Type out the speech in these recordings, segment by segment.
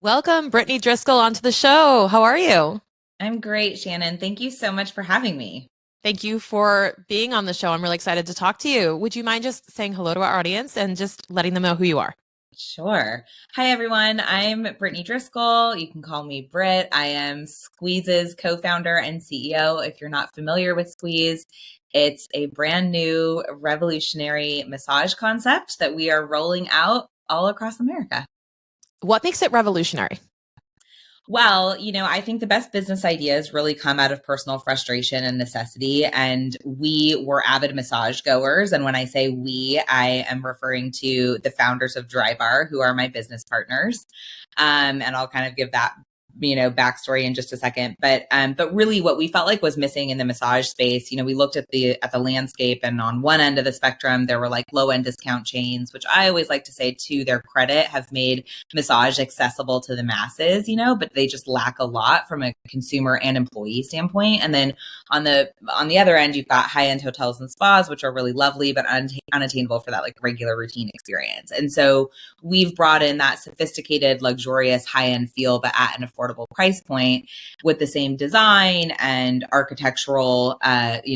Welcome, Brittany Driscoll, onto the show. How are you? I'm great, Shannon. Thank you so much for having me. Thank you for being on the show. I'm really excited to talk to you. Would you mind just saying hello to our audience and just letting them know who you are? Sure. Hi, everyone. I'm Brittany Driscoll. You can call me Britt. I am Squeeze's co-founder and CEO. If you're not familiar with Squeeze, it's a brand new revolutionary massage concept that we are rolling out all across America. What makes it revolutionary? Well, I think the best business ideas really come out of personal frustration and necessity. And we were avid massage goers. And when I say we, I am referring to the founders of Drybar, who are my business partners. And I'll kind of give that backstory in just a second. But really what we felt like was missing in the massage space, we looked at the landscape, and on one end of the spectrum, there were like low end discount chains, which I always like to say, to their credit, have made massage accessible to the masses, but they just lack a lot from a consumer and employee standpoint. And then on the other end, you've got high end hotels and spas, which are really lovely, but unattainable for that like regular routine experience. And so we've brought in that sophisticated, luxurious, high end feel, but at an affordable price point, with the same design and architectural,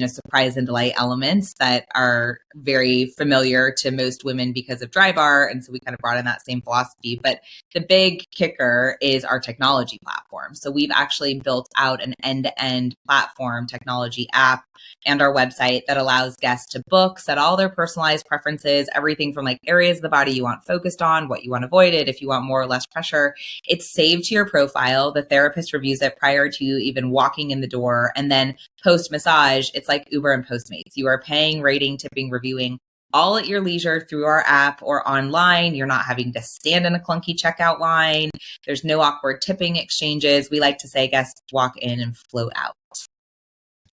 surprise and delight elements that are very familiar to most women because of Drybar. And so we kind of brought in that same philosophy. But the big kicker is our technology platform. So we've actually built out an end-to-end platform technology app and our website that allows guests to book, set all their personalized preferences, everything from like areas of the body you want focused on, what you want avoided, if you want more or less pressure. It's saved to your profile. The therapist reviews it prior to you even walking in the door. And then post massage, it's like Uber and Postmates. You are paying, rating, tipping, reviewing all at your leisure through our app or online. You're not having to stand in a clunky checkout line. There's no awkward tipping exchanges. We like to say guests walk in and float out.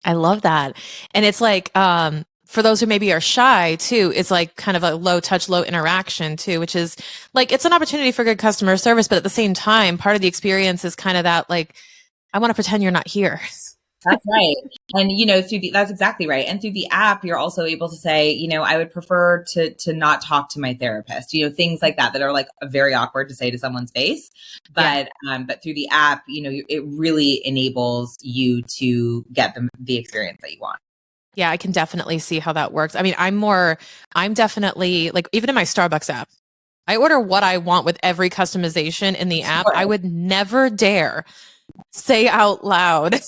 I love that. And it's like, for those who maybe are shy too, it's like kind of a low touch, low interaction too, which is like, it's an opportunity for good customer service. But at the same time, part of the experience is kind of that, like, I want to pretend you're not here. That's right. And, that's exactly right. And through the app, you're also able to say, I would prefer to not talk to my therapist, things like that are like very awkward to say to someone's face. But through the app, it really enables you to get the experience that you want. Yeah, I can definitely see how that works. I mean, I'm definitely like, even in my Starbucks app, I order what I want with every customization in the app. Sure. I would never dare say out loud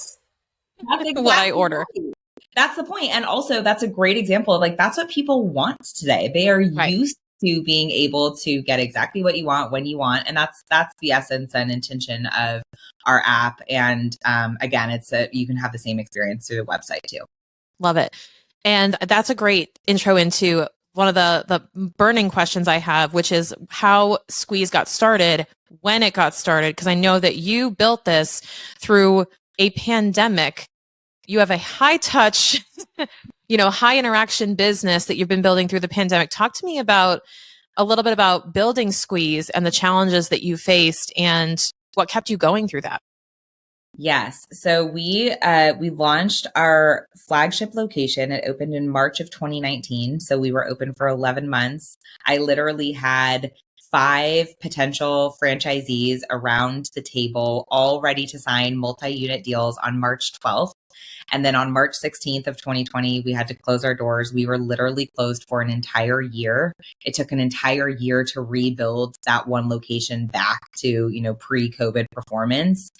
what I order. Right. That's the point. And also that's a great example of like, that's what people want today. They are used to being able to get exactly what you want when you want. And that's the essence and intention of our app. And again, you can have the same experience through the website too. Love it. And that's a great intro into one of the burning questions I have, which is how Squeeze got started, when it got started, because I know that you built this through a pandemic. You have a high touch, high interaction business that you've been building through the pandemic. Talk to me about a little bit about building Squeeze and the challenges that you faced and what kept you going through that. Yes. So we launched our flagship location. It opened in March of 2019. So we were open for 11 months. I literally had 5 potential franchisees around the table, all ready to sign multi-unit deals on March 12th. And then on March 16th of 2020, we had to close our doors. We were literally closed for an entire year. It took an entire year to rebuild that one location back to, pre-COVID performance.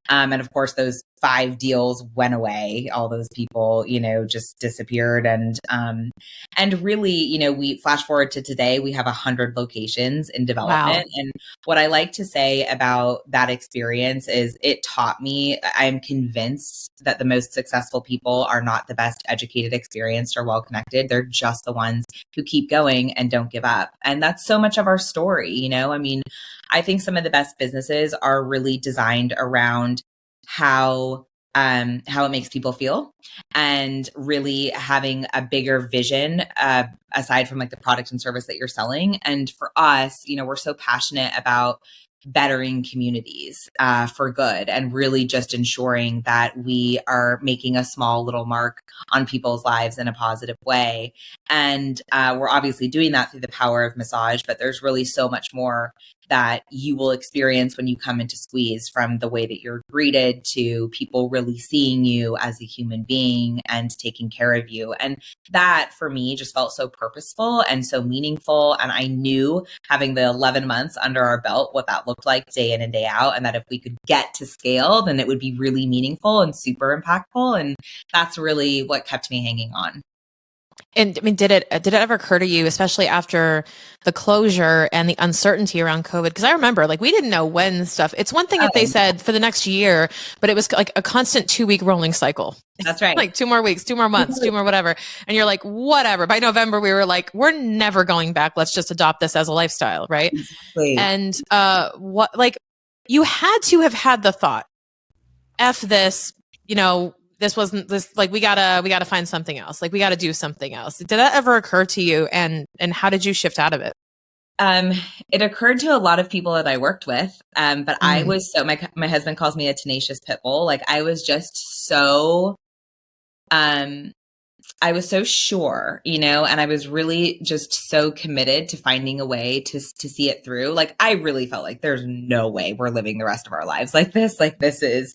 And of course, those 5 deals went away. All those people, just disappeared. And really, we flash forward to today, we have 100 locations in development. Wow. And what I like to say about that experience is it taught me, I'm convinced that the most successful people are not the best educated, experienced, or well-connected. They're just the ones who keep going and don't give up. And that's so much of our story. I think some of the best businesses are really designed around how it makes people feel, and really having a bigger vision aside from like the product and service that you're selling. And for us, we're so passionate about bettering communities for good, and really just ensuring that we are making a small little mark on people's lives in a positive way. And we're obviously doing that through the power of massage, but there's really so much more that you will experience when you come into Squeeze, from the way that you're greeted to people really seeing you as a human being and taking care of you. And that for me just felt so purposeful and so meaningful. And I knew, having the 11 months under our belt, what that looked like day in and day out. And that if we could get to scale, then it would be really meaningful and super impactful. And that's really what kept me hanging on. And I mean, did it ever occur to you, especially after the closure and the uncertainty around COVID? Because I remember, like, we didn't know when stuff. It's one thing if they said for the next year, but it was like a constant 2-week rolling cycle. That's right. Like 2 more weeks, 2 more months, 2 more whatever. And you're like, whatever. By November, we were like, we're never going back. Let's just adopt this as a lifestyle, right? Exactly. And what, like, you had to have had the thought, F this, you know, this wasn't this, like, we gotta find something else. Like, we gotta do something else. Did that ever occur to you? And how did you shift out of it? It occurred to a lot of people that I worked with. But I was so, my husband calls me a tenacious pit bull. Like, I was just so, I was so sure, you know, and I was really just so committed to finding a way to see it through. Like, I really felt like there's no way we're living the rest of our lives like this. Like, this is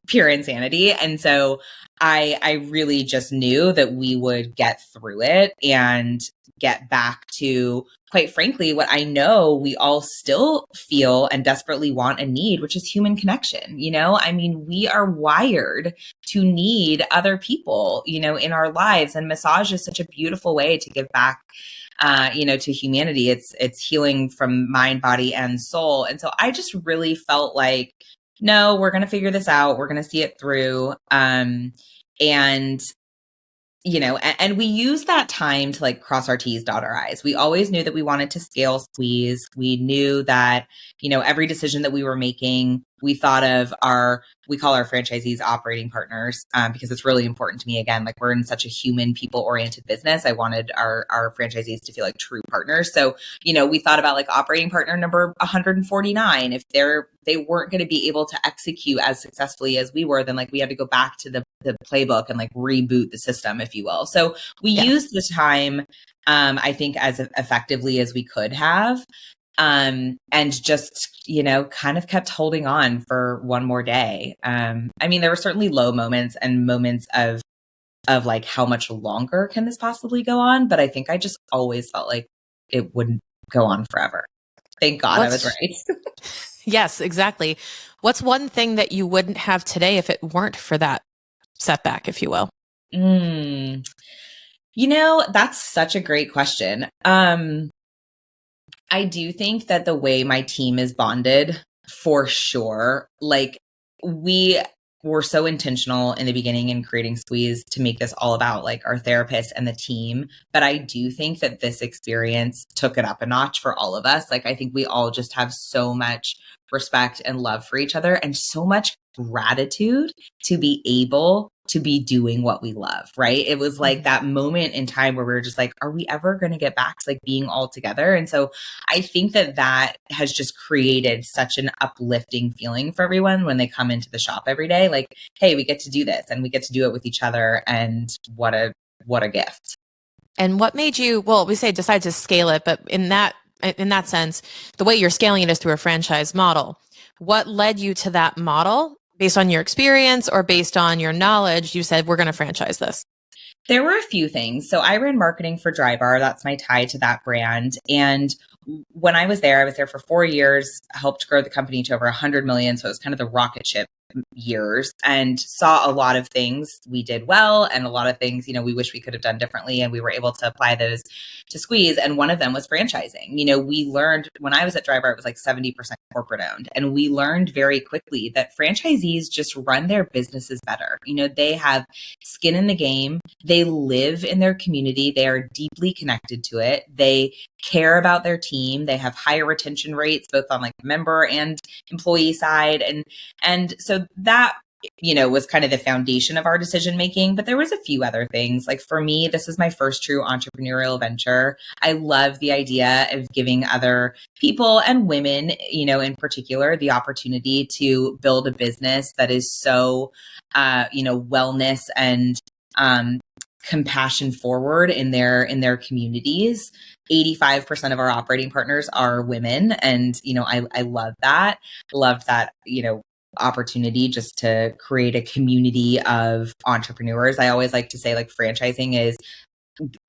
pure insanity. And so I really just knew that we would get through it and get back to, quite frankly, what I know we all still feel and desperately want and need, which is human connection. You know, I mean, we are wired to need other people, you know, in our lives. And massage is such a beautiful way to give back, you know, to humanity. It's healing from mind, body, and soul. And so I just really felt like, no, we're going to figure this out. We're going to see it through. And, you know, and we use that time to, like, cross our T's, dot our I's. We always knew that we wanted to scale Squeeze. We knew that, you know, every decision that we were making, we thought of we call our franchisees operating partners, because it's really important to me. Again, like, we're in such a human, people oriented business. I wanted our franchisees to feel like true partners. So, you know, we thought about, like, operating partner number 149. If they weren't going to be able to execute as successfully as we were, then, like, we had to go back to the playbook and, like, reboot the system, if you will. So we used the time, I think, as effectively as we could have. And just, you know, kind of kept holding on for one more day. I mean, there were certainly low moments and moments of like, how much longer can this possibly go on? But I think I just always felt like it wouldn't go on forever. Thank God I was right. Yes, exactly. What's one thing that you wouldn't have today if it weren't for that setback, if you will? You know, that's such a great question. I do think that the way my team is bonded, for sure, like, we were so intentional in the beginning in creating Squeeze to make this all about, like, our therapist and the team. But I do think that this experience took it up a notch for all of us. Like, I think we all just have so much respect and love for each other and so much gratitude to be able to be doing what we love, right? It was like that moment in time where we were just like, are we ever going to get back to, like, being all together? And so I think that has just created such an uplifting feeling for everyone when they come into the shop every day. Like, hey, we get to do this and we get to do it with each other. And what a gift. And what made you, well, we say decide to scale it, but in that sense, the way you're scaling it is through a franchise model. What led you to that model? Based on your experience or based on your knowledge, you said, we're going to franchise this? There were a few things. So I ran marketing for Drybar. That's my tie to that brand. And when I was there for 4 years, helped grow the company to over 100 million. So it was kind of the rocket ship years, and saw a lot of things we did well and a lot of things, you know, we wish we could have done differently. And we were able to apply those to Squeeze. And one of them was franchising. You know, we learned when I was at Drybar, it was like 70% corporate owned. And we learned very quickly that franchisees just run their businesses better. You know, they have skin in the game. They live in their community. They are deeply connected to it. They care about their team. They have higher retention rates, both on, like, member and employee side. And so that, you know, was kind of the foundation of our decision making. But there was a few other things. Like, for me, this is my first true entrepreneurial venture. I love the idea of giving other people and women, you know, in particular, the opportunity to build a business that is so, you know, wellness and compassion forward in their communities. 85% of our operating partners are women. And, I love that. Loved that, opportunity just to create a community of entrepreneurs. I always like to say like franchising is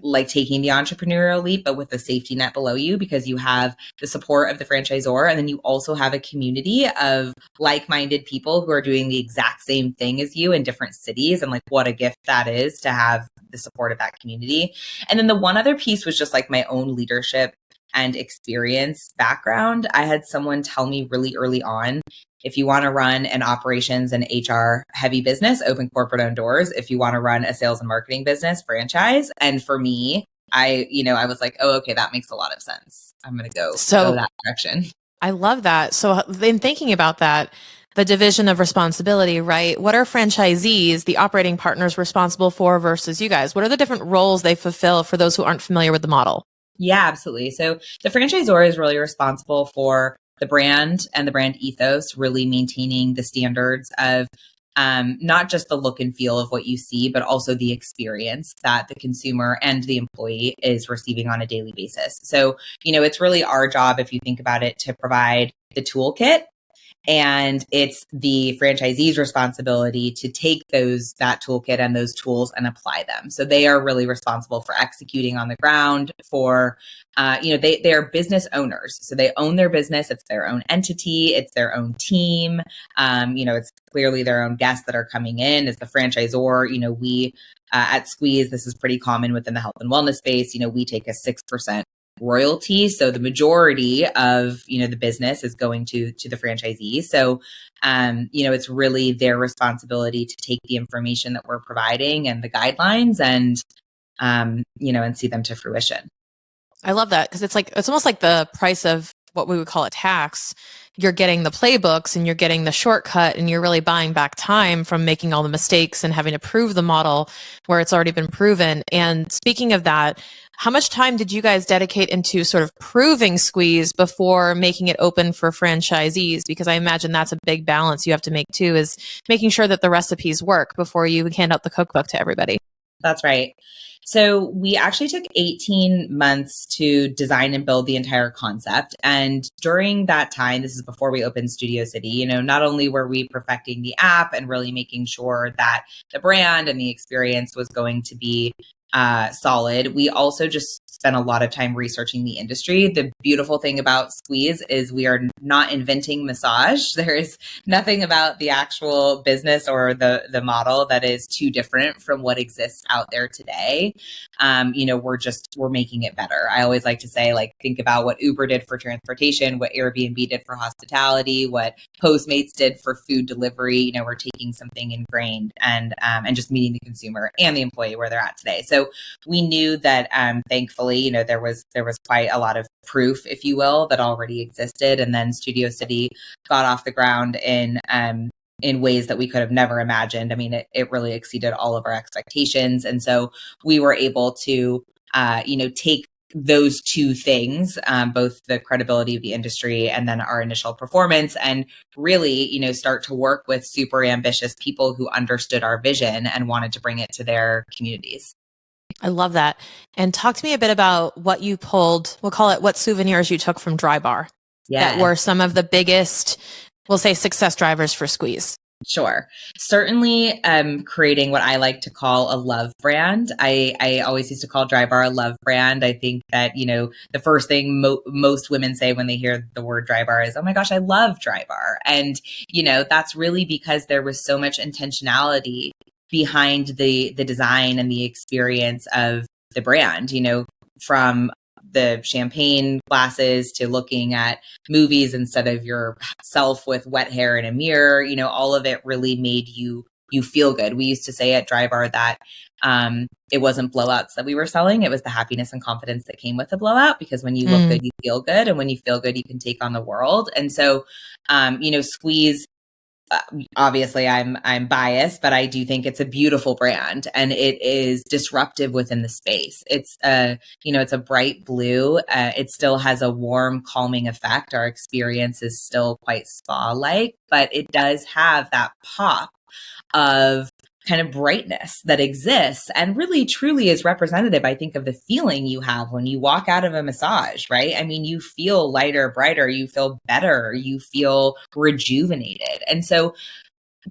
like taking the entrepreneurial leap, but with a safety net below you, because you have the support of the franchisor. And then you also have a community of like-minded people who are doing the exact same thing as you in different cities. And like, what a gift that is to have the support of that community. And then the one other piece was just like my own leadership and experience background. I had someone tell me really early on, if you want to run an operations and HR heavy business, open corporate owned doors. If you want to run a sales and marketing business, franchise. And for me, I was like, oh, okay, that makes a lot of sense. I'm going to go that direction. I love that. So in thinking about that, the division of responsibility, right? What are franchisees, the operating partners, responsible for versus you guys? What are the different roles they fulfill for those who aren't familiar with the model? Yeah, absolutely. So the franchisor is really responsible for the brand and the brand ethos, really maintaining the standards of not just the look and feel of what you see, but also the experience that the consumer and the employee is receiving on a daily basis. So, it's really our job, if you think about it, to provide the toolkit. And it's the franchisee's responsibility to take that toolkit and those tools and apply them. So they are really responsible for executing on the ground for, they are business owners. So they own their business. It's their own entity. It's their own team. It's clearly their own guests that are coming in. As the franchisor, we at Squeeze, this is pretty common within the health and wellness space. We take a 6% royalty. So the majority of, the business is going to the franchisee. So, it's really their responsibility to take the information that we're providing and the guidelines and, and see them to fruition. I love that because it's almost like the price of what we would call a tax. You're getting the playbooks and you're getting the shortcut and you're really buying back time from making all the mistakes and having to prove the model where it's already been proven. And speaking of that, how much time did you guys dedicate into sort of proving Squeeze before making it open for franchisees? Because I imagine that's a big balance you have to make too, is making sure that the recipes work before you hand out the cookbook to everybody. That's right. So we actually took 18 months to design and build the entire concept. And during that time, this is before we opened Studio City, not only were we perfecting the app and really making sure that the brand and the experience was going to be solid, we also just spent a lot of time researching the industry. The beautiful thing about Squeeze is we are not inventing massage. There is nothing about the actual business or the model that is too different from what exists out there today. We're making it better. I always like to say, like, think about what Uber did for transportation, what Airbnb did for hospitality, what Postmates did for food delivery. We're taking something ingrained and just meeting the consumer and the employee where they're at today. So we knew that, thankfully, there was quite a lot of proof, if you will, that already existed. And then Studio City got off the ground in ways that we could have never imagined. I mean, it really exceeded all of our expectations. And so we were able to, take those two things, both the credibility of the industry and then our initial performance, and really, start to work with super ambitious people who understood our vision and wanted to bring it to their communities. I love that. And talk to me a bit about what you pulled, we'll call it what souvenirs you took from Drybar that were some of the biggest, we'll say, success drivers for Squeeze. Sure. Certainly creating what I like to call a love brand. I always used to call Drybar a love brand. I think that, the first thing most women say when they hear the word Drybar is, oh my gosh, I love Drybar. And, that's really because there was so much intentionality behind the design and the experience of the brand, from the champagne glasses to looking at movies instead of yourself with wet hair in a mirror. All of it really made you feel good. We used to say at Drybar that it wasn't blowouts that we were selling. It was the happiness and confidence that came with the blowout, because when you look good, you feel good. And when you feel good, you can take on the world. And so, Squeeze, obviously I'm biased, but I do think it's a beautiful brand and it is disruptive within the space. It's it's a bright blue. It still has a warm, calming effect. Our experience is still quite spa-like, but it does have that pop of kind of brightness that exists and really truly is representative, I think, of the feeling you have when you walk out of a massage, right? I mean, you feel lighter, brighter, you feel better, you feel rejuvenated. And so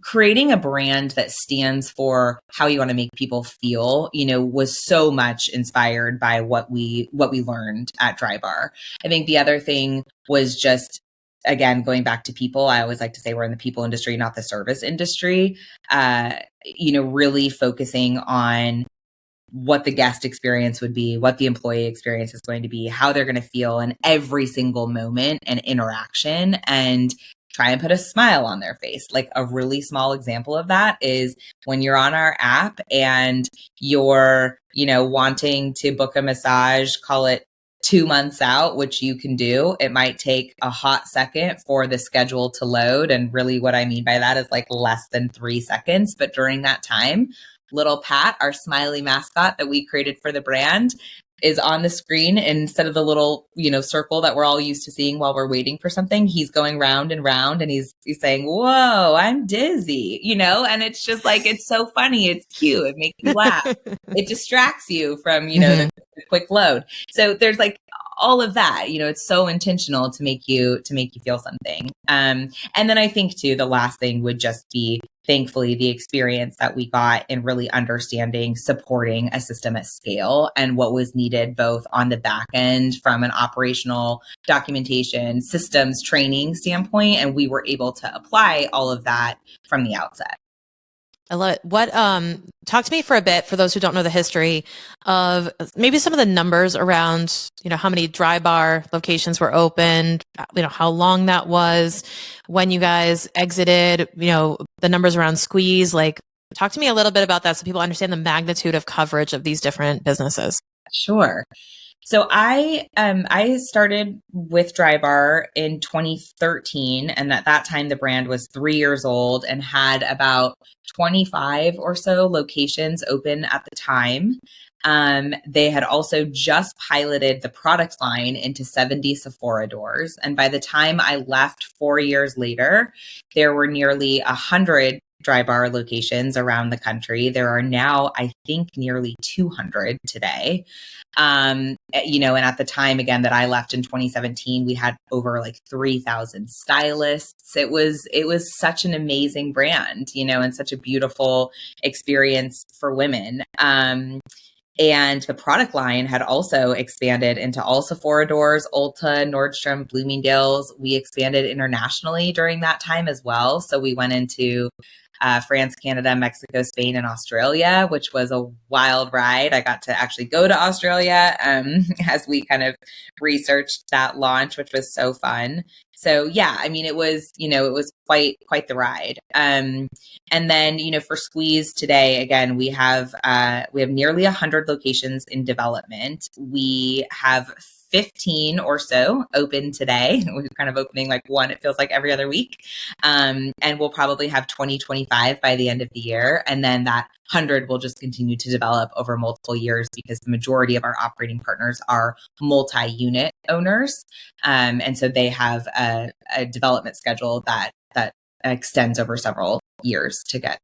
creating a brand that stands for how you want to make people feel, was so much inspired by what we learned at Drybar. I think the other thing was just, again, going back to people, I always like to say we're in the people industry, not the service industry. Really focusing on what the guest experience would be, what the employee experience is going to be, how they're going to feel in every single moment and interaction, and try and put a smile on their face. Like a really small example of that is when you're on our app and you're, wanting to book a massage, call it 2 months out, which you can do. It might take a hot second for the schedule to load. And really what I mean by that is like less than 3 seconds. But during that time, little Pat, our smiley mascot that we created for the brand, is on the screen. Instead of the little, circle that we're all used to seeing while we're waiting for something, he's going round and round and he's saying, "Whoa, I'm dizzy," and it's just like, it's so funny. It's cute. It makes you laugh. It distracts you from, the quick load. So there's like all of that, it's so intentional to make you feel something. And then I think too, the last thing would just be, thankfully, the experience that we got in really understanding, supporting a system at scale and what was needed both on the back end from an operational documentation, systems, training standpoint. And we were able to apply all of that from the outset. I love it. What, talk to me for a bit, for those who don't know the history of maybe some of the numbers around, how many Drybar locations were opened, how long that was, when you guys exited, the numbers around Squeeze. Like, talk to me a little bit about that so people understand the magnitude of coverage of these different businesses. Sure. So I started with Drybar in 2013, and at that time the brand was 3 years old and had about 25 or so locations open at the time. They had also just piloted the product line into 70 Sephora doors, and by the time I left 4 years later, there were nearly 100 Drybar locations around the country. There are now, I think, nearly 200 today. And at the time, again, that I left in 2017, we had over like 3,000 stylists. It was such an amazing brand, and such a beautiful experience for women. And the product line had also expanded into all Sephora doors, Ulta, Nordstrom, Bloomingdale's. We expanded internationally during that time as well. So we went into France, Canada, Mexico, Spain, and Australia, which was a wild ride. I got to actually go to Australia as we kind of researched that launch, which was so fun. So yeah, I mean, it was quite the ride. And then, for Squeeze today, again, we have nearly 100 locations in development. We have 15 or so open today. We're kind of opening like one, it feels like every other week. And we'll probably have 25 by the end of the year. And then that 100 will just continue to develop over multiple years because the majority of our operating partners are multi-unit owners. And so they have a development schedule that extends over several years to get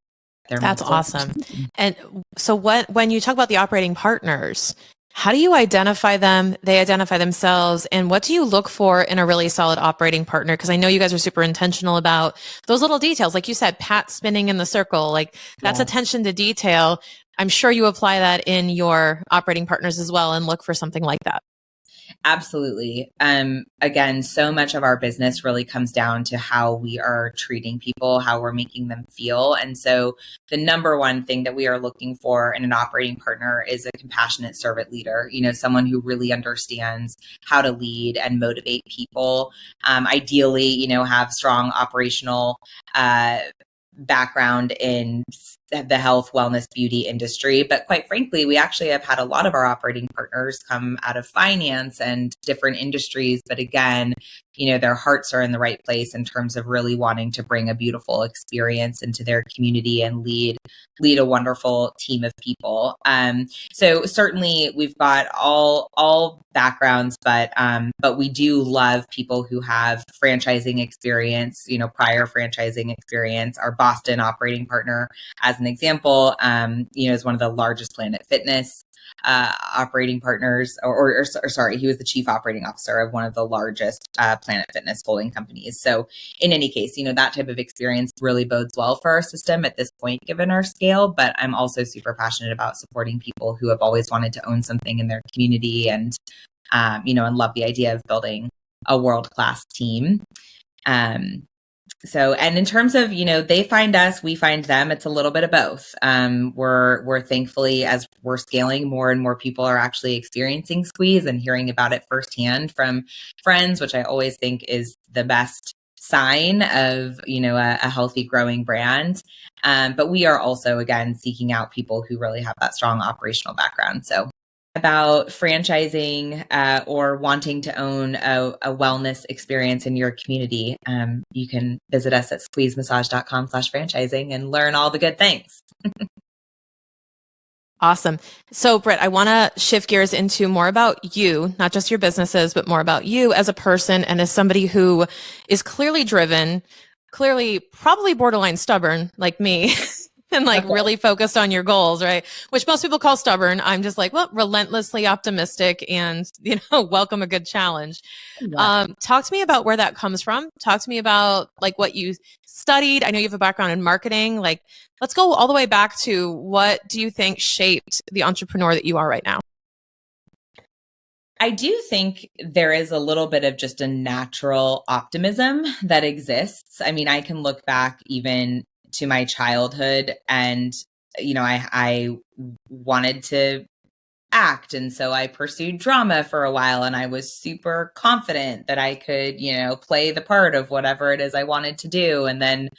there. That's awesome. And so when you talk about the operating partners, how do you identify them? They identify themselves. And what do you look for in a really solid operating partner? Because I know you guys are super intentional about those little details. Like you said, Pat spinning in the circle, like that's attention to detail. I'm sure you apply that in your operating partners as well and look for something like that. Absolutely. Again, so much of our business really comes down to how we are treating people, how we're making them feel. And so the number one thing that we are looking for in an operating partner is a compassionate servant leader, someone who really understands how to lead and motivate people. Ideally, have strong operational background in the health, wellness, beauty industry. But quite frankly, we actually have had a lot of our operating partners come out of finance and different industries. But again, their hearts are in the right place in terms of really wanting to bring a beautiful experience into their community and lead a wonderful team of people. So certainly we've got all backgrounds, but we do love people who have franchising experience, prior franchising experience. Our Boston operating partner, as an example, is one of the largest Planet Fitness operating partners, or sorry, he was the chief operating officer of one of the largest Planet Fitness holding companies. So in any case, that type of experience really bodes well for our system at this point, given our scale. But I'm also super passionate about supporting people who have always wanted to own something in their community and, and love the idea of building a world-class team. So, and in terms of, they find us, we find them, it's a little bit of both. We're thankfully, as we're scaling, more and more people are actually experiencing Squeeze and hearing about it firsthand from friends, which I always think is the best sign of, a healthy, growing brand. But we are also, again, seeking out people who really have that strong operational background. So about franchising or wanting to own a wellness experience in your community, you can visit us at squeezemassage.com/franchising and learn all the good things. Awesome. So Britt, I want to shift gears into more about you, not just your businesses, but more about you as a person and as somebody who is clearly driven, clearly probably borderline stubborn like me. And really focused on your goals, right? Which most people call stubborn. I'm just like, well, relentlessly optimistic and, welcome a good challenge. Yeah. Talk to me about where that comes from. Talk to me about what you studied. I know you have a background in marketing. Let's go all the way back to what do you think shaped the entrepreneur that you are right now? I do think there is a little bit of just a natural optimism that exists. I mean, I can look back even to my childhood and, I wanted to act. And so I pursued drama for a while and I was super confident that I could, play the part of whatever it is I wanted to do. And then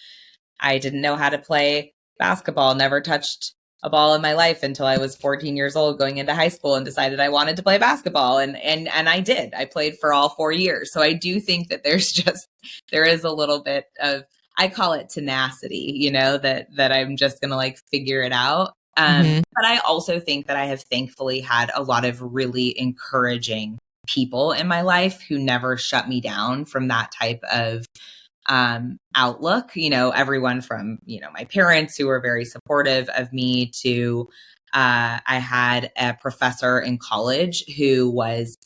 I didn't know how to play basketball, never touched a ball in my life until I was 14 years old going into high school and decided I wanted to play basketball. And I did. I played for all 4 years. So I do think that there is a little bit of, I call it tenacity, that I'm just going to figure it out. But I also think that I have thankfully had a lot of really encouraging people in my life who never shut me down from that type of outlook, everyone from, my parents who were very supportive of me to, I had a professor in college who was,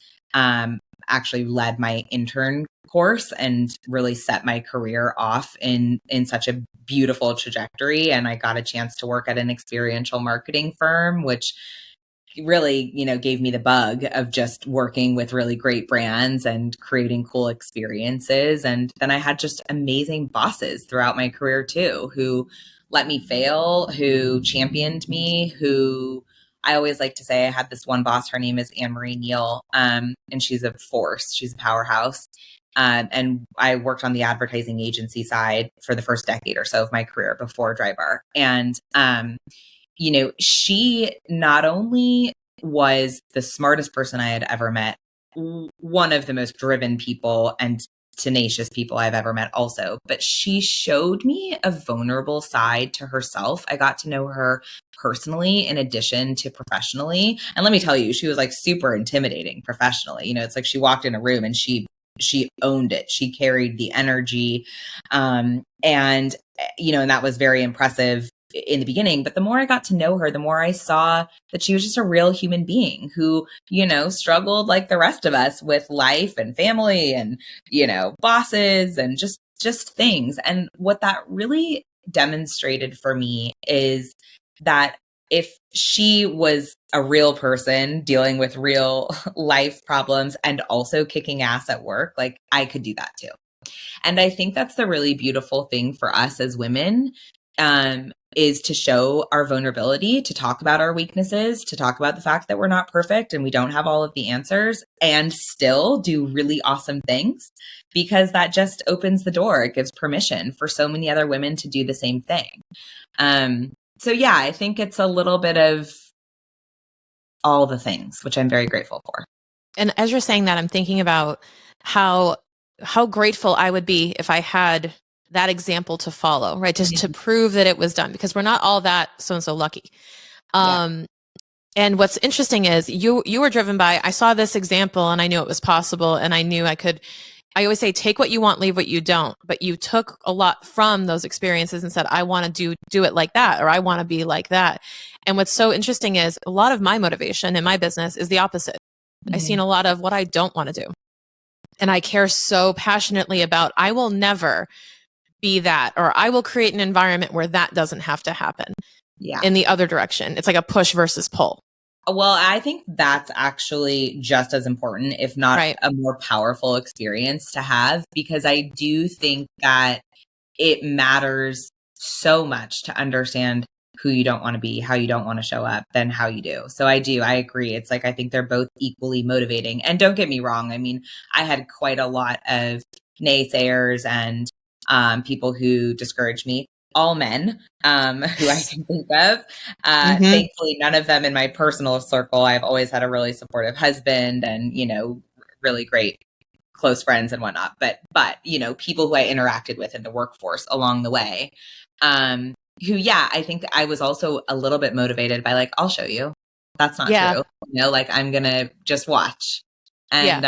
actually led my intern course and really set my career off in such a beautiful trajectory. And I got a chance to work at an experiential marketing firm, which really, gave me the bug of just working with really great brands and creating cool experiences. And then I had just amazing bosses throughout my career too, who let me fail, who championed me, who I always like to say I had this one boss, her name is Anne-Marie Neal, and she's a force, she's a powerhouse. And I worked on the advertising agency side for the first decade or so of my career before Drybar. And, she not only was the smartest person I had ever met, one of the most driven people and tenacious people I've ever met also, but she showed me a vulnerable side to herself. I got to know her personally in addition to professionally. And let me tell you, she was super intimidating professionally. It's she walked in a room and she owned it. She carried the energy. And that was very impressive in the beginning. But the more I got to know her, the more I saw that she was just a real human being who, struggled like the rest of us with life and family and, bosses and just things. And what that really demonstrated for me is that if she was a real person dealing with real life problems and also kicking ass at work, I could do that too. And I think that's the really beautiful thing for us as women, is to show our vulnerability, to talk about our weaknesses, to talk about the fact that we're not perfect and we don't have all of the answers and still do really awesome things, because that just opens the door. It gives permission for so many other women to do the same thing. So yeah, I think it's a little bit of all the things, which I'm very grateful for. And as you're saying that, I'm thinking about how how grateful I would be if I had that example to follow, right? Just to prove that it was done, because we're not all that so and so lucky. Yeah. And what's interesting is you were driven by, I saw this example and I knew it was possible, and I knew I could. I always say, take what you want, leave what you don't. But you took a lot from those experiences and said, I want to do it like that, or I want to be like that. And what's so interesting is a lot of my motivation in my business is the opposite. I've seen a lot of what I don't want to do. And I care so passionately about, I will never be that, or I will create an environment where that doesn't have to happen. Yeah. In the other direction. It's like a push versus pull. Well, I think that's actually just as important, if not a more powerful experience to have, because I do think that it matters so much to understand who you don't want to be, how you don't want to show up, than how you do. So I agree. It's like, I think they're both equally motivating. And don't get me wrong. I mean, I had quite a lot of naysayers and people who discouraged me, all men who I can think of. Thankfully, none of them in my personal circle. I've always had a really supportive husband and, really great close friends and whatnot. But, people who I interacted with in the workforce along the way, I think I was also a little bit motivated by, like, I'll show you. That's not true. I'm going to just watch. And,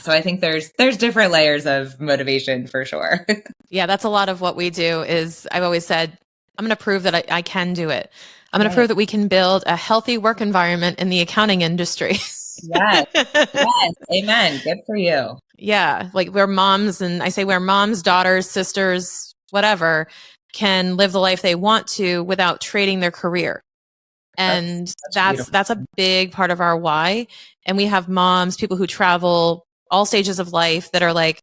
so I think there's different layers of motivation for sure. Yeah, that's a lot of what we do. Is I've always said, I'm going to prove that I can do it. I'm going to prove that we can build a healthy work environment in the accounting industry. Yes. Amen. Good for you. Yeah. Like, where moms, and I say where moms, daughters, sisters, whatever, can live the life they want to without trading their career. And that's a big part of our why. And we have moms, people who travel all stages of life, that are like,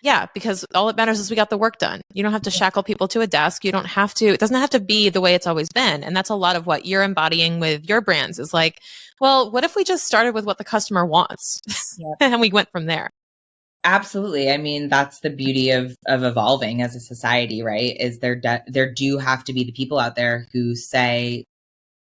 yeah, because all that matters is we got the work done. You don't have to shackle people to a desk. You don't have to, it doesn't have to be the way it's always been. And that's a lot of what you're embodying with your brands, is like, well, what if we just started with what the customer wants and we went from there? Absolutely. I mean, that's the beauty of evolving as a society, right? Is there do have to be the people out there who say,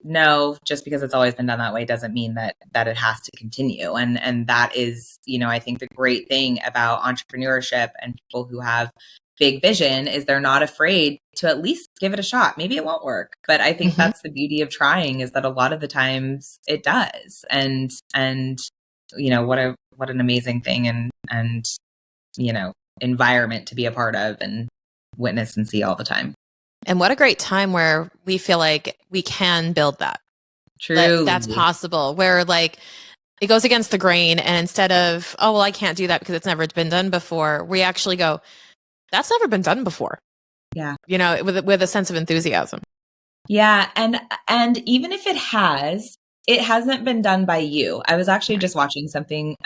no, just because it's always been done that way doesn't mean that it has to continue. And that is, I think the great thing about entrepreneurship and people who have big vision is they're not afraid to at least give it a shot. Maybe it won't work, but I think that's the beauty of trying, is that a lot of the times it does. And what an amazing thing and environment to be a part of and witness and see all the time. And what a great time where we feel like we can build that. True. That's possible, where like it goes against the grain, and instead of, oh, well, I can't do that because it's never been done before, we actually go, that's never been done before. Yeah. With a sense of enthusiasm. Yeah. And even if it hasn't been done by you. I was actually just watching something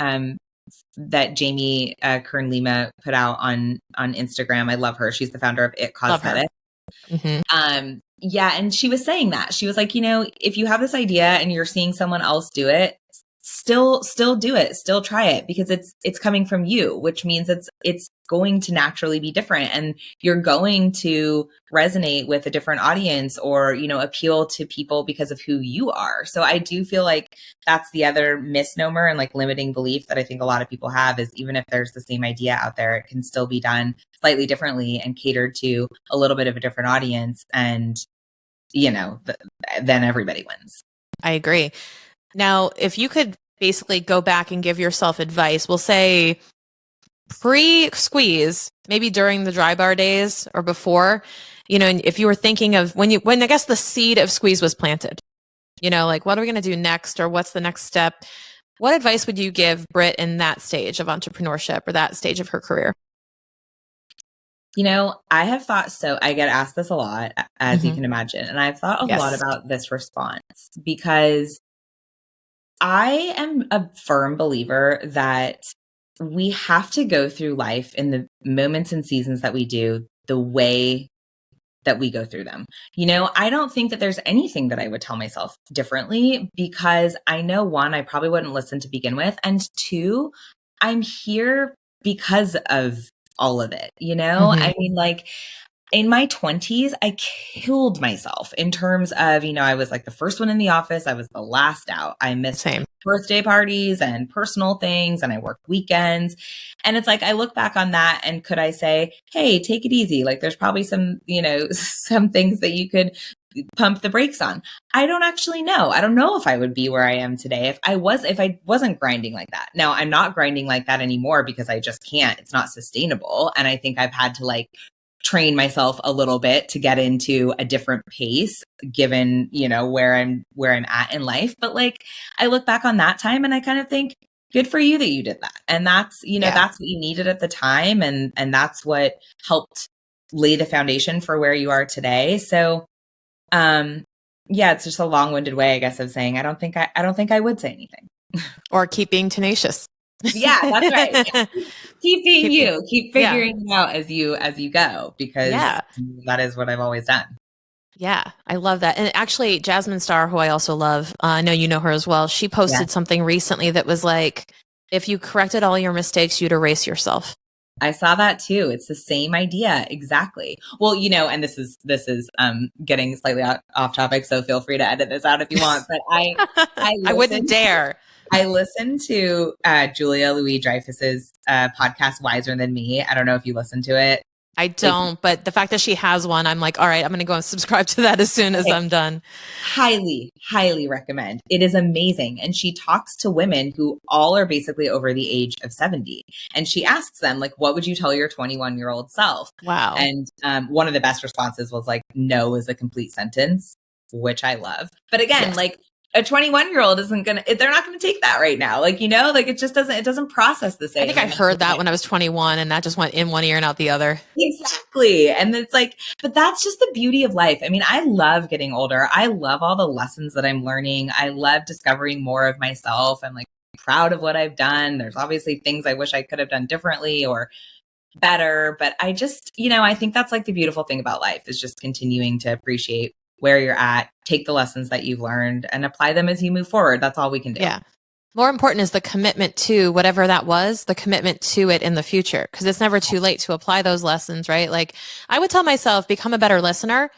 that Jamie Kern-Lima put out on Instagram. I love her. She's the founder of It Cosmetics. And she was saying that. She was like, if you have this idea and you're seeing someone else do it, still do it, still try it, because it's coming from you, which means it's going to naturally be different, and you're going to resonate with a different audience, or appeal to people because of who you are. So I do feel like that's the other misnomer and like limiting belief that I think a lot of people have, is even if there's the same idea out there, it can still be done slightly differently and catered to a little bit of a different audience, and then everybody wins. I agree. Now, if you could basically go back and give yourself advice, we'll say pre-squeeze, maybe during the Drybar days or before, and if you were thinking of when I guess the seed of squeeze was planted, like, what are we going to do next, or what's the next step? What advice would you give Britt in that stage of entrepreneurship, or that stage of her career? I have thought, so I get asked this a lot, as you can imagine, and I've thought a lot about this response, because I am a firm believer that we have to go through life in the moments and seasons that we do the way that we go through them. I don't think that there's anything that I would tell myself differently, because I know, one, I probably wouldn't listen to begin with. And two, I'm here because of all of it. I mean, like, In my 20s, I killed myself in terms of, I was like the first one in the office. I was the last out. I missed Same. birthday parties and personal things, and I worked weekends. And it's like, I look back on that, and could I say, hey, take it easy? Like there's probably some, some things that you could pump the brakes on. I don't actually know. I don't know if I would be where I am today if I wasn't grinding like that. Now, I'm not grinding like that anymore because I just can't. It's not sustainable. And I think I've had to like train myself a little bit to get into a different pace given, where I'm at in life. But like, I look back on that time and I kind of think, good for you that you did that. And that's, that's what you needed at the time. And that's what helped lay the foundation for where you are today. So, it's just a long-winded way, I guess, of saying, I don't think I would say anything. Or keep being tenacious. Yeah, that's right. Yeah. Keep being you. Keep figuring it out as you go, because that is what I've always done. Yeah, I love that. And actually, Jasmine Star, who I also love, I know you know her as well. She posted something recently that was like, if you corrected all your mistakes, you'd erase yourself. I saw that too. It's the same idea. Exactly. Well, and this is getting slightly off topic, so feel free to edit this out if you want. But I wouldn't dare. I listened to Julia Louis-Dreyfus's podcast, Wiser Than Me. I don't know if you listened to it. I don't, but the fact that she has one, I'm like, all right, I'm going to go and subscribe to that as soon as I'm done. Highly, highly recommend. It is amazing. And she talks to women who all are basically over the age of 70. And she asks them, like, what would you tell your 21-year-old self? Wow. And one of the best responses was like, no is a complete sentence, which I love. But again, like, a 21-year-old they're not going to take that right now. Like, like it doesn't process the same. I think I heard that when I was 21 and that just went in one ear and out the other. Exactly. And it's like, but that's just the beauty of life. I mean, I love getting older. I love all the lessons that I'm learning. I love discovering more of myself. I'm like proud of what I've done. There's obviously things I wish I could have done differently or better, but I just, I think that's like the beautiful thing about life is just continuing to appreciate where you're at, take the lessons that you've learned and apply them as you move forward. That's all we can do. Yeah. More important is the commitment to whatever that was, the commitment to it in the future, because it's never too late to apply those lessons, right? Like I would tell myself, become a better listener,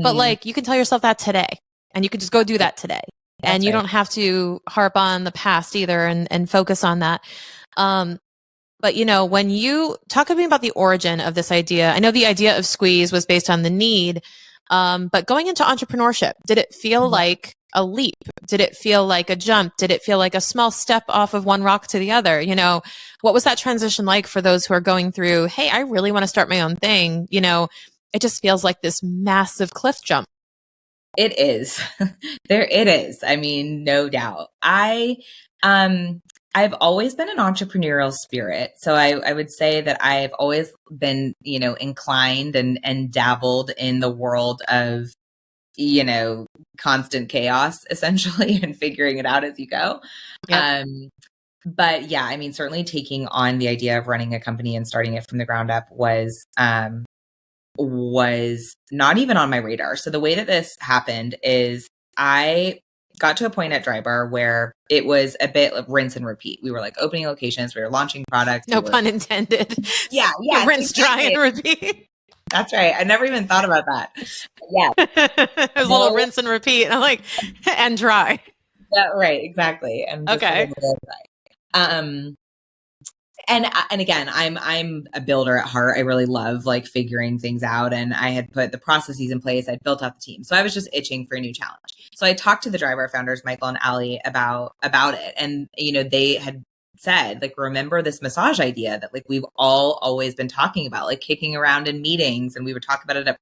but like you can tell yourself that today and you can just go do that today. That's and you don't have to harp on the past either and focus on that. But when you talk to me about the origin of this idea, I know the idea of Squeeze was based on the need. But going into entrepreneurship, did it feel like a leap? Did it feel like a jump? Did it feel like a small step off of one rock to the other? What was that transition like for those who are going through, hey, I really want to start my own thing? It just feels like this massive cliff jump. It is. It is. I mean, no doubt. I've always been an entrepreneurial spirit. So I would say that I've always been, inclined and dabbled in the world of, constant chaos essentially and figuring it out as you go. Yep. But yeah, I mean, certainly taking on the idea of running a company and starting it from the ground up was not even on my radar. So the way that this happened is I got to a point at Drybar where it was a bit of rinse and repeat. We were like opening locations, we were launching products. No pun intended. Yeah. Rinse, dry, and repeat. That's right. I never even thought about that. Yeah. There's a little rinse and repeat. And I'm like, and dry. Yeah, right. Exactly. And okay. And again, I'm a builder at heart. I really love like figuring things out. And I had put the processes in place. I'd built out the team. So I was just itching for a new challenge. So I talked to the Drybar founders, Michael and Ali, about it. And, they had said, like, remember this massage idea that like we've all always been talking about, like kicking around in meetings. And we would talk about it at,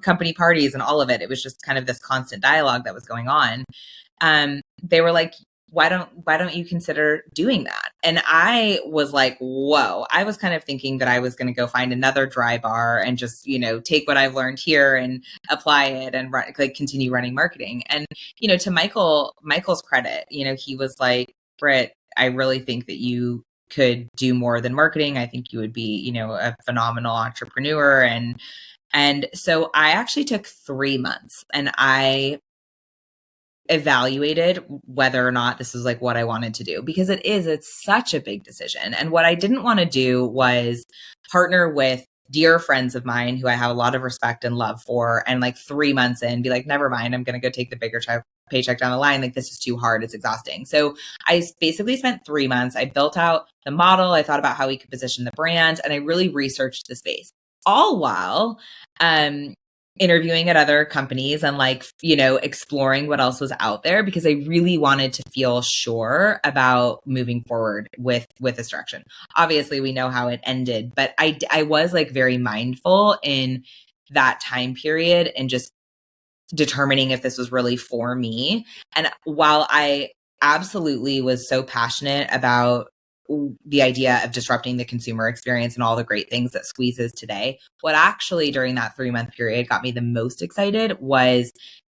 company parties and all of it. It was just kind of this constant dialogue that was going on. They were like, why don't you consider doing that? And I was like, whoa, I was kind of thinking that I was going to go find another Drybar and just, take what I've learned here and apply it and continue running marketing. And, to Michael's credit, he was like, Britt, I really think that you could do more than marketing. I think you would be, a phenomenal entrepreneur. And so I actually took 3 months and I evaluated whether or not this was like what I wanted to do, because it's such a big decision. And what I didn't want to do was partner with dear friends of mine who I have a lot of respect and love for, and like 3 months in, be like, never mind, I'm going to go take the bigger paycheck down the line. Like, this is too hard. It's exhausting. So I basically spent 3 months. I built out the model. I thought about how we could position the brand, and I really researched the space, all while interviewing at other companies and like, exploring what else was out there, because I really wanted to feel sure about moving forward with this direction. Obviously, we know how it ended, but I was like very mindful in that time period and just determining if this was really for me. And while I absolutely was so passionate about the idea of disrupting the consumer experience and all the great things that Squeeze is today, what actually during that 3-month period got me the most excited was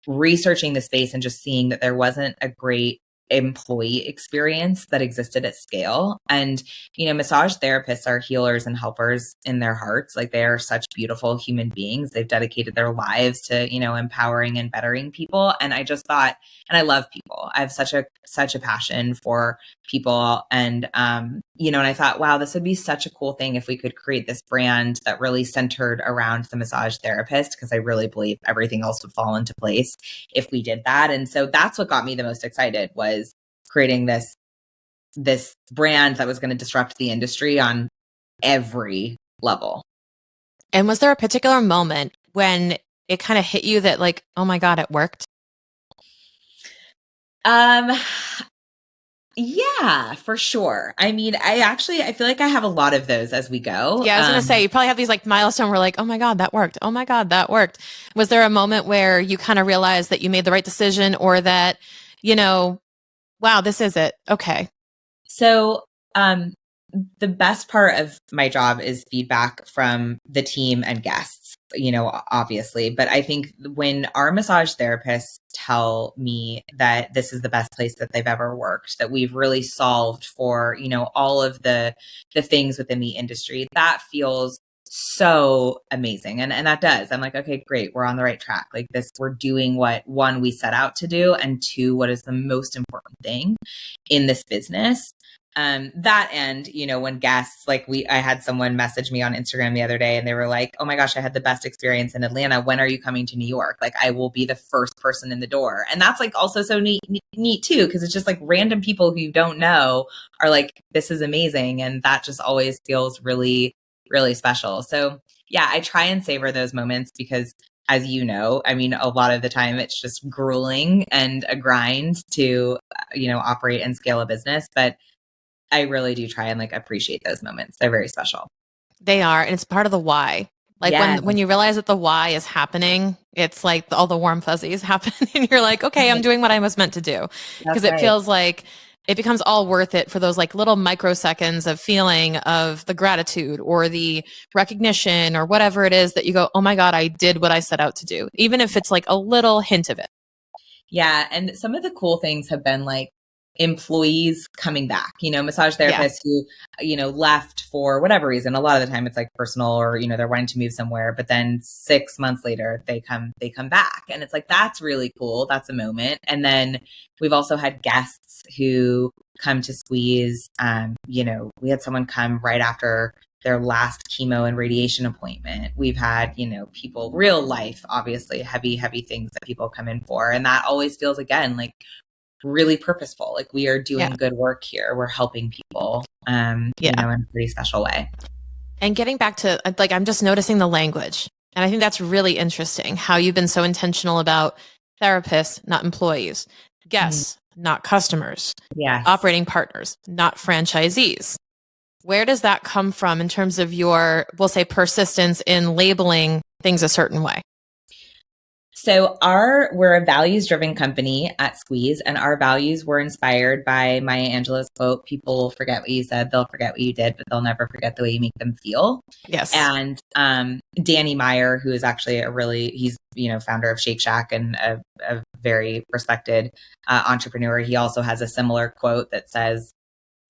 researching the space and just seeing that there wasn't a great employee experience that existed at scale. And, massage therapists are healers and helpers in their hearts. Like, they are such beautiful human beings. They've dedicated their lives to, empowering and bettering people. And I just thought, and I love people. I have such a passion for people. And, and I thought, wow, this would be such a cool thing if we could create this brand that really centered around the massage therapist, because I really believe everything else would fall into place if we did that. And so that's what got me the most excited, was creating this brand that was going to disrupt the industry on every level. And was there a particular moment when it kind of hit you that like, oh my God, it worked? Yeah, for sure. I mean, I feel like I have a lot of those as we go. Yeah, I was going to say, you probably have these like milestones where like, oh my God, that worked. Oh my God, that worked. Was there a moment where you kind of realized that you made the right decision, or that, wow, this is it. Okay. So, the best part of my job is feedback from the team and guests, obviously. But I think when our massage therapists tell me that this is the best place that they've ever worked, that we've really solved for, all of the things within the industry, that feels so amazing. And that does. I'm like, okay, great. We're on the right track. Like this, we're doing what, one, we set out to do, and two, what is the most important thing in this business. That end, when guests, like I had someone message me on Instagram the other day and they were like, oh my gosh, I had the best experience in Atlanta. When are you coming to New York? Like, I will be the first person in the door. And that's like also so neat too, because it's just like random people who you don't know are like, this is amazing. And that just always feels really, really special. So yeah, I try and savor those moments because, as you know, I mean, a lot of the time it's just grueling and a grind to, operate and scale a business. But I really do try and like appreciate those moments. They're very special. They are. And it's part of the why. Like when you realize that the why is happening, it's like all the warm fuzzies happen and you're like, okay, I'm doing what I was meant to do. Because it feels like it becomes all worth it for those like little microseconds of feeling of the gratitude or the recognition or whatever it is that you go, oh my God, I did what I set out to do. Even if it's like a little hint of it. Yeah. And some of the cool things have been like employees coming back, massage therapists who, left for whatever reason. A lot of the time it's like personal or, they're wanting to move somewhere, but then 6 months later they come back. And it's like, that's really cool. That's a moment. And then we've also had guests who come to Squeeze. We had someone come right after their last chemo and radiation appointment. We've had, people, real life, obviously heavy things that people come in for. And that always feels, again, like really purposeful. Like we are doing good work here. We're helping people, in a pretty special way. And getting back to like, I'm just noticing the language. And I think that's really interesting how you've been so intentional about therapists, not employees, guests, not customers, operating partners, not franchisees. Where does that come from in terms of your, we'll say, persistence in labeling things a certain way? So we're a values-driven company at Squeeze, and our values were inspired by Maya Angelou's quote, people will forget what you said, they'll forget what you did, but they'll never forget the way you make them feel. Yes. And Danny Meyer, who is actually he's, founder of Shake Shack and a very respected entrepreneur, he also has a similar quote that says,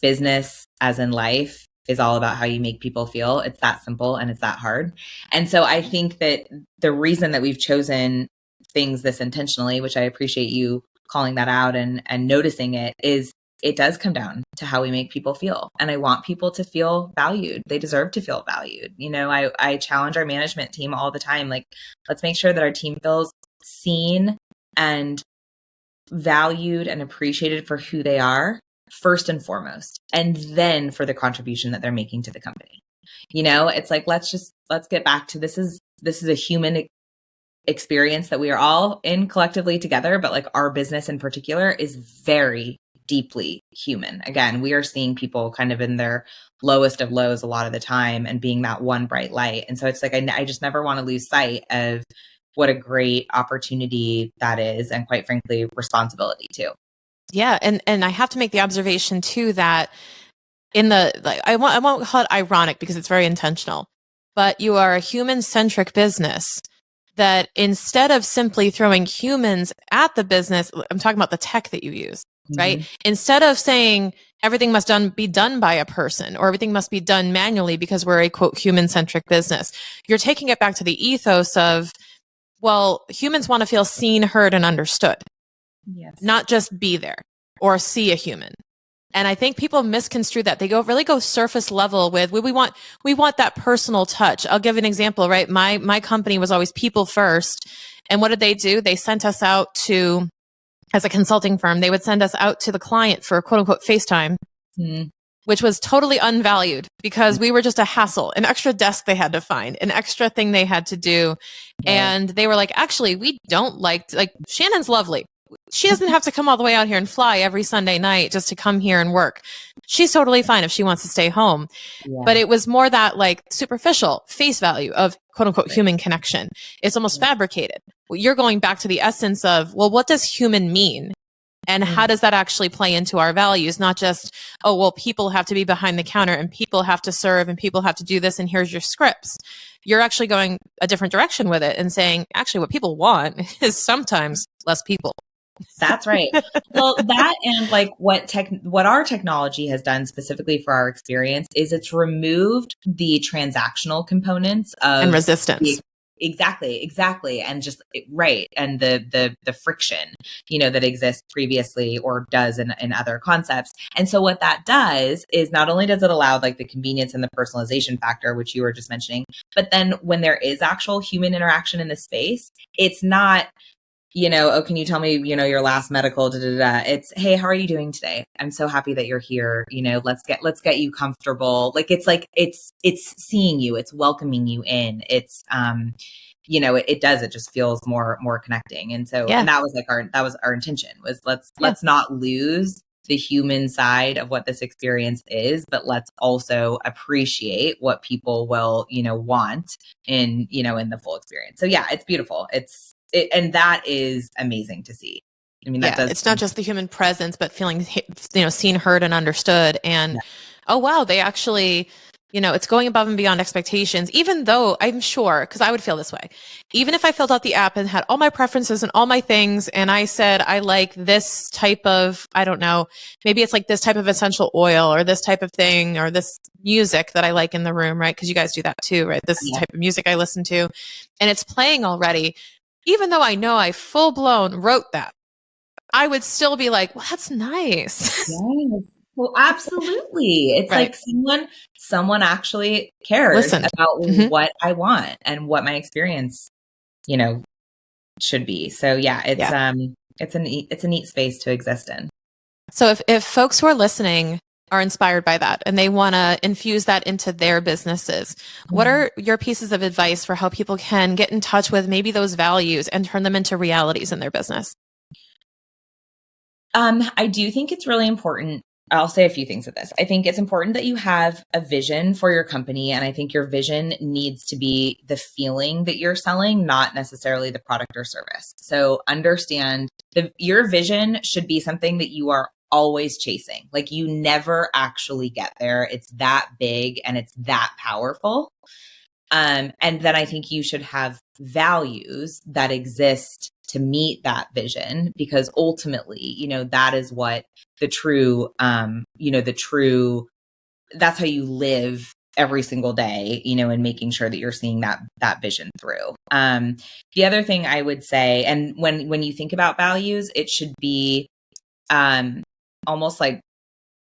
business, as in life, is all about how you make people feel. It's that simple and it's that hard. And so I think that the reason that we've chosen things this intentionally, which I appreciate you calling that out and noticing it, is it does come down to how we make people feel. And I want people to feel valued. They deserve to feel valued. I challenge our management team all the time. Like, let's make sure that our team feels seen and valued and appreciated for who they are, first and foremost, and then for the contribution that they're making to the company. It's like, let's get back to this is a human experience that we are all in collectively together, but like our business in particular is very deeply human. Again, we are seeing people kind of in their lowest of lows a lot of the time and being that one bright light. And so it's like, I just never want to lose sight of what a great opportunity that is. And quite frankly, responsibility too. Yeah. And I have to make the observation too, that I won't call it ironic because it's very intentional, but you are a human-centric business that instead of simply throwing humans at the business, I'm talking about the tech that you use, right? Mm-hmm. Instead of saying everything must be done by a person or everything must be done manually because we're a quote human-centric business, you're taking it back to the ethos of, well, humans want to feel seen, heard, and understood. Yes. Not just be there or see a human. And I think people misconstrue that. They really go surface level with, we want that personal touch. I'll give an example, right? My company was always people first. And what did they do? They sent us out to, as a consulting firm, they would send us out to the client for quote unquote FaceTime, which was totally unvalued because we were just a hassle, an extra desk they had to find, an extra thing they had to do. Yeah. And they were like, actually, we don't like Shannon's lovely. She doesn't have to come all the way out here and fly every Sunday night just to come here and work. She's totally fine if she wants to stay home. Yeah. But it was more that like superficial face value of quote unquote human connection. It's almost fabricated. Well, you're going back to the essence of, well, what does human mean? And how does that actually play into our values? Not just, oh, well, people have to be behind the counter and people have to serve and people have to do this and here's your scripts. You're actually going a different direction with it and saying, actually, what people want is sometimes less people. That's right. Well, that and like what our technology has done specifically for our experience is it's removed the transactional components of and resistance. Exactly. And just right. And the friction, that exists previously or does in other concepts. And so what that does is not only does it allow like the convenience and the personalization factor, which you were just mentioning, but then when there is actual human interaction in the space, it's not, oh, can you tell me, your last medical, It's, hey, how are you doing today? I'm so happy that you're here. Let's get you comfortable. Like, it's seeing you, it's welcoming you in. It's, it just feels more connecting. And so, and that was our intention was let's not lose the human side of what this experience is, but let's also appreciate what people will, want in the full experience. So yeah, it's beautiful. And that is amazing to see. I mean, it's not just the human presence, but feeling, seen, heard, and understood. And, oh, wow, they actually, it's going above and beyond expectations, even though I'm sure, because I would feel this way, even if I filled out the app and had all my preferences and all my things, and I said, I like this type of, I don't know, maybe it's like this type of essential oil or this type of thing, or this music that I like in the room, right? Because you guys do that too, right? This type of music I listen to, and it's playing already. Even though I know I full blown wrote that, I would still be like, well, that's nice. Yes. Well, absolutely. It's right. Like someone actually cares about what I want and what my experience, should be. So yeah, it's a neat space to exist in. So if folks who are listening are inspired by that and they want to infuse that into their businesses, what are your pieces of advice for how people can get in touch with maybe those values and turn them into realities in their business? I do think it's really important. I'll say a few things with this. I think it's important that you have a vision for your company. And I think your vision needs to be the feeling that you're selling, not necessarily the product or service. So understand your vision should be something that you are always chasing. Like you never actually get there. It's that big and it's that powerful. And then I think you should have values that exist to meet that vision, because ultimately, that is what the true, that's how you live every single day, and making sure that you're seeing that vision through. The other thing I would say, and when you think about values, it should be, almost like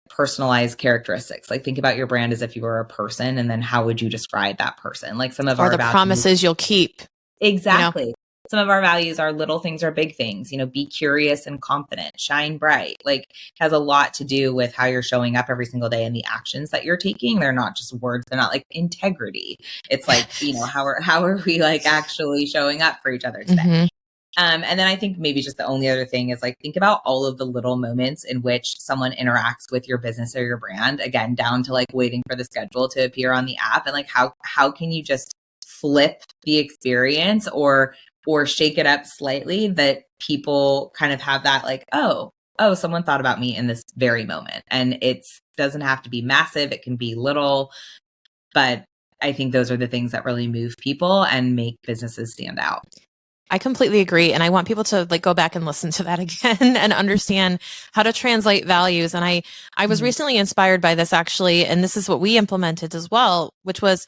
personalized characteristics. Like think about your brand as if you were a person, and then how would you describe that person? Like some of or our the values, promises you'll keep. exactly. You know? Some of our values are little things or big things, be curious and confident, shine bright. Like has a lot to do with how you're showing up every single day and the actions that you're taking. They're not just words. They're not like integrity. It's like, how are we like actually showing up for each other today? Mm-hmm. And then I think maybe just the only other thing is like, think about all of the little moments in which someone interacts with your business or your brand, again, down to like waiting for the schedule to appear on the app. And like, how can you just flip the experience or shake it up slightly that people kind of have that like, oh, someone thought about me in this very moment. And it doesn't have to be massive. It can be little, but I think those are the things that really move people and make businesses stand out. I completely agree. And I want people to like go back and listen to that again and understand how to translate values. And I was recently inspired by this actually. And this is what we implemented as well, which was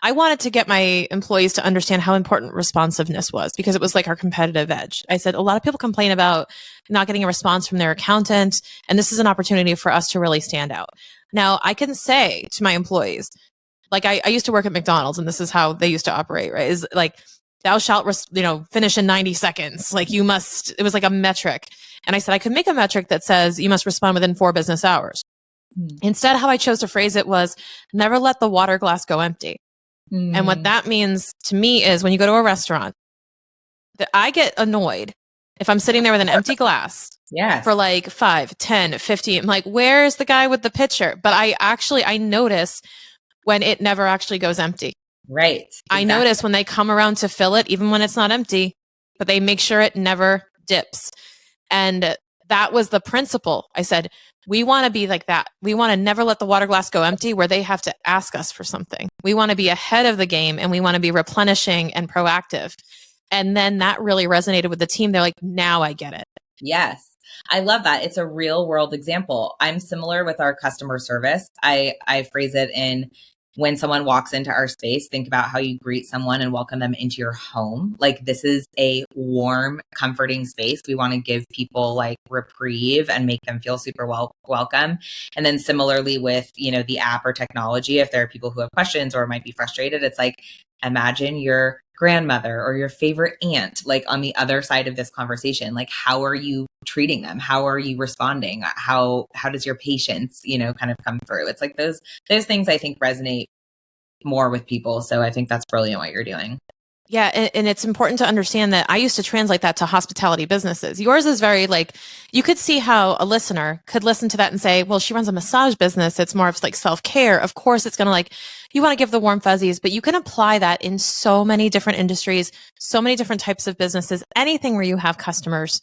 I wanted to get my employees to understand how important responsiveness was because it was like our competitive edge. I said, a lot of people complain about not getting a response from their accountant. And this is an opportunity for us to really stand out. Now I can say to my employees, like I used to work at McDonald's and this is how they used to operate, right? Is like, thou shalt, finish in 90 seconds. Like it was like a metric. And I said, I could make a metric that says you must respond within 4 business hours. Instead, how I chose to phrase it was never let the water glass go empty. And what that means to me is when you go to a restaurant, that I get annoyed if I'm sitting there with an empty glass for like 5, 10, 15. I'm like, where's the guy with the pitcher? But I notice when it never actually goes empty. Right. Exactly. I notice when they come around to fill it, even when it's not empty, but they make sure it never dips. And that was the principle. I said, we want to be like that. We want to never let the water glass go empty where they have to ask us for something. We want to be ahead of the game and we want to be replenishing and proactive. And then that really resonated with the team. They're like, now I get it. Yes. I love that. It's a real world example. I'm similar with our customer service. I phrase it in when someone walks into our space, think about how you greet someone and welcome them into your home. Like this is a warm, comforting space. We want to give people like reprieve and make them feel super welcome. And then similarly with, the app or technology, if there are people who have questions or might be frustrated, it's like, imagine your grandmother or your favorite aunt, like on the other side of this conversation. Like, how are you treating them? How are you responding? How does your patience, kind of come through? It's like those things I think resonate more with people. So I think that's brilliant what you're doing. Yeah. And it's important to understand that I used to translate that to hospitality businesses. Yours is very like, you could see how a listener could listen to that and say, well, she runs a massage business. It's more of like self-care. Of course, it's going to like, you want to give the warm fuzzies, but you can apply that in so many different industries, so many different types of businesses, anything where you have customers.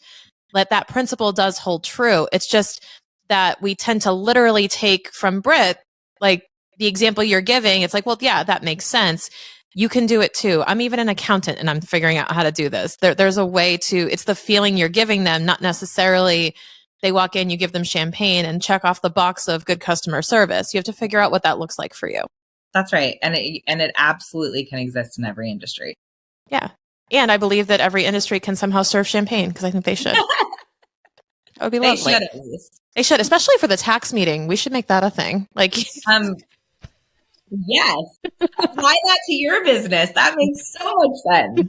That principle does hold true. It's just that we tend to literally take from Britt, like the example you're giving. It's like, well, yeah, that makes sense. You can do it too. I'm even an accountant and I'm figuring out how to do this. There's a way to, it's the feeling you're giving them, not necessarily they walk in, you give them champagne and check off the box of good customer service. You have to figure out what that looks like for you. That's right. And it absolutely can exist in every industry. Yeah. And I believe that every industry can somehow serve champagne because I think they should. That would be lovely. They should at least. They should, especially for the tax meeting. We should make that a thing. Like, yes. Apply that to your business. That makes so much sense.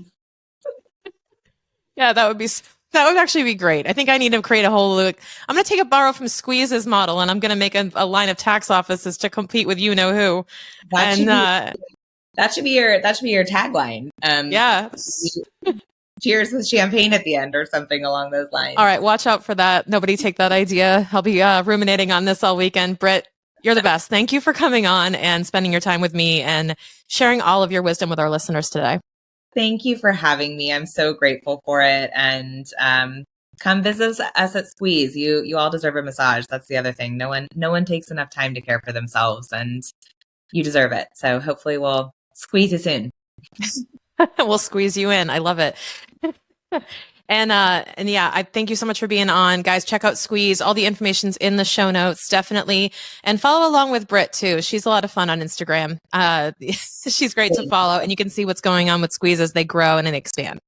Yeah, that would actually be great. I think I need to create a whole look. I'm going to take a borrow from Squeeze's model and I'm going to make a line of tax offices to compete with you know who. That should be your tagline. Yeah. Cheers with champagne at the end or something along those lines. All right. Watch out for that. Nobody take that idea. I'll be ruminating on this all weekend. Britt, you're the best. Thank you for coming on and spending your time with me and sharing all of your wisdom with our listeners today. Thank you for having me. I'm so grateful for it. And come visit us at Squeeze. You all deserve a massage. That's the other thing. No one takes enough time to care for themselves and you deserve it. So hopefully we'll squeeze you soon. We'll squeeze you in. I love it. And yeah, I thank you so much for being on. Guys, check out Squeeze. All the information's in the show notes, definitely. And follow along with Britt too. She's a lot of fun on Instagram. She's great to follow and you can see what's going on with Squeeze as they grow and expand.